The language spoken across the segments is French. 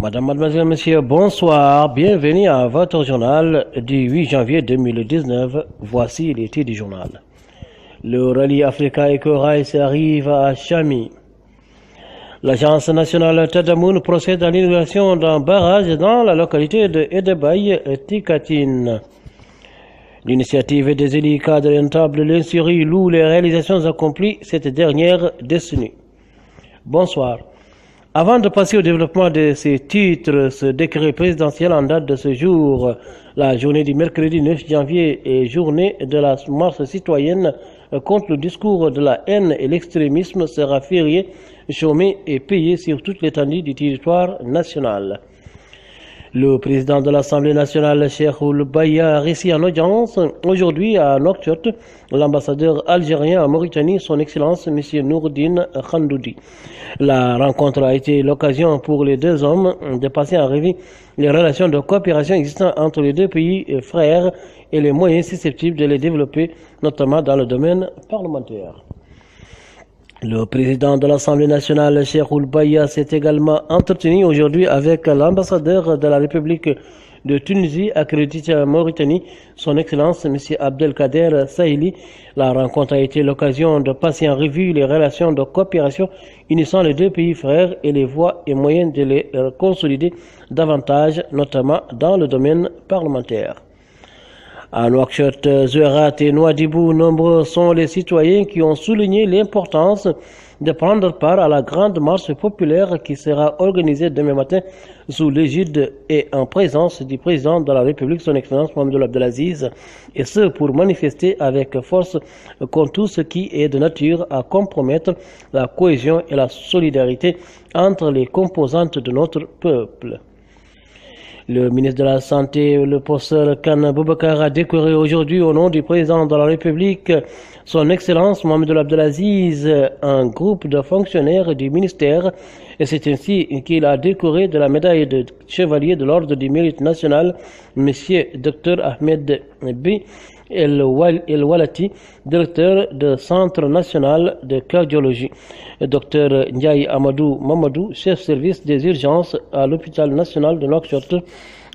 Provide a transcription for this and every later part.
Madame, mademoiselle, monsieur, bonsoir. Bienvenue à votre journal du 8 janvier 2019. Voici les titres du journal. Le rallye Africa Eco-Race arrive à Chami. L'agence nationale Tadamoun procède à l'inauguration d'un barrage dans la localité de Edebaye-Tikatine. L'initiative des élus cadres rentables de l'Insurie loue les réalisations accomplies cette dernière décennie. Bonsoir. Avant de passer au développement de ces titres, ce décret présidentiel en date de ce jour, la journée du mercredi 9 janvier et journée de la marche citoyenne contre le discours de la haine et l'extrémisme sera férié, chômé et payé sur toute l'étendue du territoire national. Le président de l'Assemblée nationale, Cheikh Ould-Baya, a reçu en audience aujourd'hui à Nouakchott l'ambassadeur algérien en Mauritanie, son Excellence M. Nourdine Khandoudi. La rencontre a été l'occasion pour les deux hommes de passer en revue les relations de coopération existantes entre les deux pays frères et les moyens susceptibles de les développer, notamment dans le domaine parlementaire. Le président de l'Assemblée nationale, Cheikh Ould-Baya, s'est également entretenu aujourd'hui avec l'ambassadeur de la République de Tunisie accrédité en Mauritanie, son Excellence M. Abdelkader Sahili. La rencontre a été l'occasion de passer en revue les relations de coopération unissant les deux pays frères et les voies et moyens de les consolider davantage, notamment dans le domaine parlementaire. À Nouakchott, Zouérat et Nouadhibou, nombreux sont les citoyens qui ont souligné l'importance de prendre part à la grande marche populaire qui sera organisée demain matin sous l'égide et en présence du président de la République, son Excellence Mohamed Ould Abdelaziz, et ce pour manifester avec force contre tout ce qui est de nature à compromettre la cohésion et la solidarité entre les composantes de notre peuple. Le ministre de la Santé, le professeur Kane Boubacar, a décoré aujourd'hui au nom du président de la République, son Excellence Mohamed Ould Abdelaziz, un groupe de fonctionnaires du ministère, et c'est ainsi qu'il a décoré de la médaille de chevalier de l'ordre du mérite national M. Dr Ahmed B. El Walati, directeur du Centre national de cardiologie, Dr Ndiaye Amadou Mamadou, chef service des urgences à l'hôpital national de Nouakchott,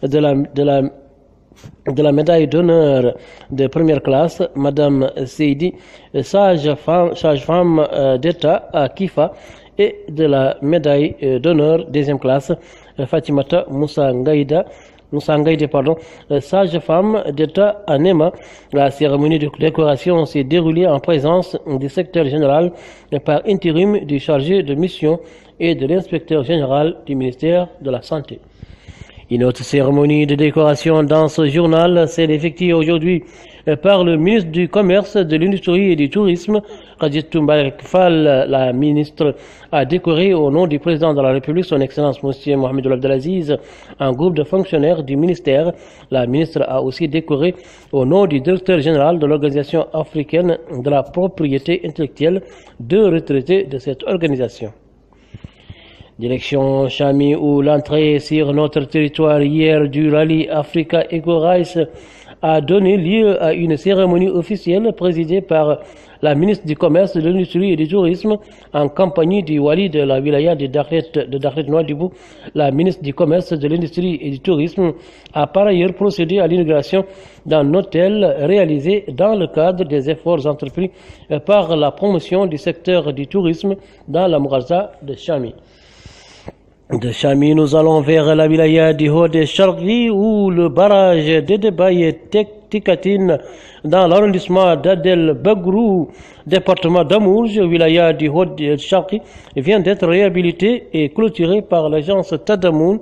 de la médaille d'honneur de première classe, Madame Seydi, sage-femme d'État à Kifa, et de la médaille d'honneur deuxième classe, Fatimata Moussa Ngaïde, sage-femme d'État à Nema. La cérémonie de décoration s'est déroulée en présence du secrétaire général par intérim du chargé de mission et de l'inspecteur général du ministère de la Santé. Une autre cérémonie de décoration dans ce journal s'est effectuée aujourd'hui par le ministre du Commerce, de l'Industrie et du Tourisme, Khadija Mbarek Fall. La ministre a décoré au nom du président de la République, son Excellence M. Mohamed Ould Abdelaziz, un groupe de fonctionnaires du ministère. La ministre a aussi décoré au nom du directeur général de l'Organisation africaine de la propriété intellectuelle deux retraités de cette organisation. Direction Chami, où l'entrée sur notre territoire hier du rallye Africa Eco-Race a donné lieu à une cérémonie officielle présidée par la ministre du Commerce, de l'Industrie et du Tourisme en compagnie du wali de la wilaya de Dakhlet Nouadhibou. La ministre du Commerce, de l'Industrie et du Tourisme a par ailleurs procédé à l'inauguration d'un hôtel réalisé dans le cadre des efforts entrepris par la promotion du secteur du tourisme dans la Mouraza de Chami. De Chami, nous allons vers la wilaya du Haut-de-Chargui où le barrage d'Edebaye-Tikatine dans l'arrondissement d'Adel Bagrou, département d'Amourj, wilaya du Haut-de-Chargui, vient d'être réhabilité et clôturé par l'agence Tadamoun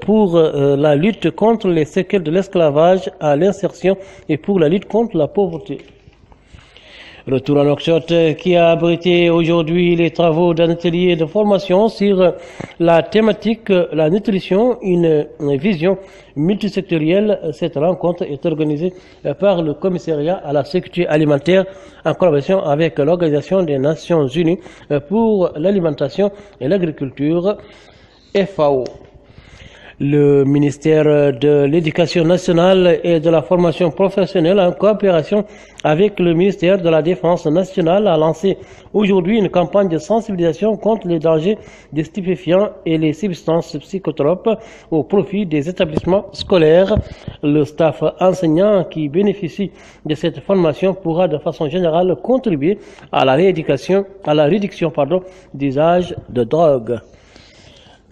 pour la lutte contre les séquelles de l'esclavage à l'insertion et pour la lutte contre la pauvreté. Retour à Nouakchott qui a abrité aujourd'hui les travaux d'un atelier de formation sur la thématique la nutrition, une vision multisectorielle. Cette rencontre est organisée par le commissariat à la sécurité alimentaire en collaboration avec l'Organisation des Nations Unies pour l'alimentation et l'agriculture, FAO. Le ministère de l'Éducation nationale et de la formation professionnelle, en coopération avec le ministère de la Défense nationale, a lancé aujourd'hui une campagne de sensibilisation contre les dangers des stupéfiants et les substances psychotropes au profit des établissements scolaires. Le staff enseignant qui bénéficie de cette formation pourra de façon générale contribuer à la réduction d'usage de drogue.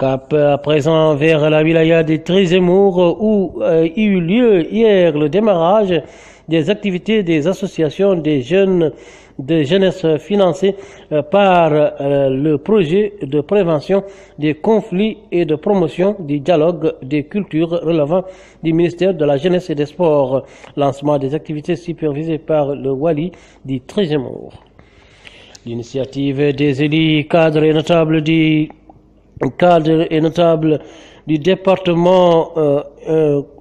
Cap à présent vers la wilaya de Trézemour où eut lieu hier le démarrage des activités des associations des jeunes de jeunesse financées par le projet de prévention des conflits et de promotion du dialogue des cultures relevant du ministère de la Jeunesse et des Sports. Lancement des activités supervisées par le Wali du Trézemour. L'initiative des élus cadres et notables du département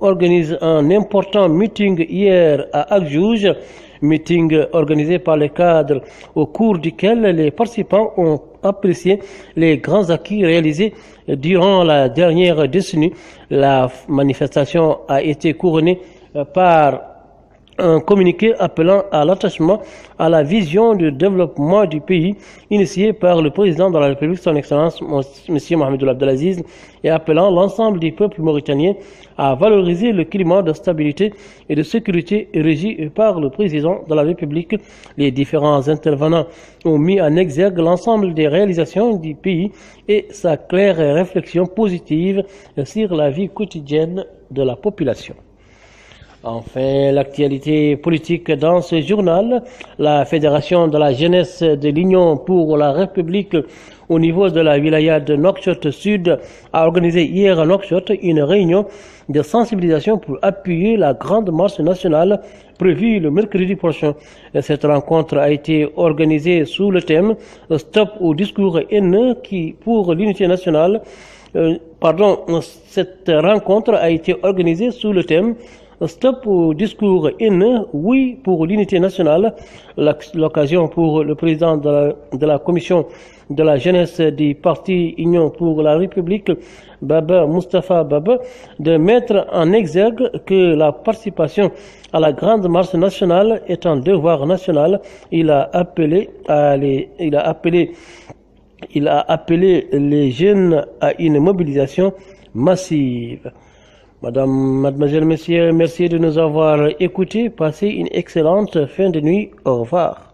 organise un important meeting hier à Agjouj, meeting organisé par les cadres au cours duquel les participants ont apprécié les grands acquis réalisés durant la dernière décennie. La manifestation a été couronnée par un communiqué appelant à l'attachement à la vision de développement du pays initiée par le président de la République, son Excellence, M. Mohamed Abdelaziz, et appelant l'ensemble du peuple mauritanien à valoriser le climat de stabilité et de sécurité régi par le président de la République. Les différents intervenants ont mis en exergue l'ensemble des réalisations du pays et sa claire réflexion positive sur la vie quotidienne de la population. Enfin, l'actualité politique dans ce journal, la Fédération de la jeunesse de l'Union pour la République au niveau de la wilaya de Nouakchott Sud a organisé hier à Nouakchott une réunion de sensibilisation pour appuyer la grande marche nationale prévue le mercredi prochain. Cette rencontre a été organisée sous le thème « Stop au discours haineux qui pour l'unité nationale ». Cette rencontre a été organisée sous le thème Stop au discours haineux, oui pour l'unité nationale. L'occasion pour le président de la commission de la jeunesse du parti Union pour la République, Baba Mustafa Baba, de mettre en exergue que la participation à la grande marche nationale est un devoir national. Il a appelé les jeunes à une mobilisation massive. Mademoiselle, messieurs, merci de nous avoir écoutés. Passez une excellente fin de nuit. Au revoir.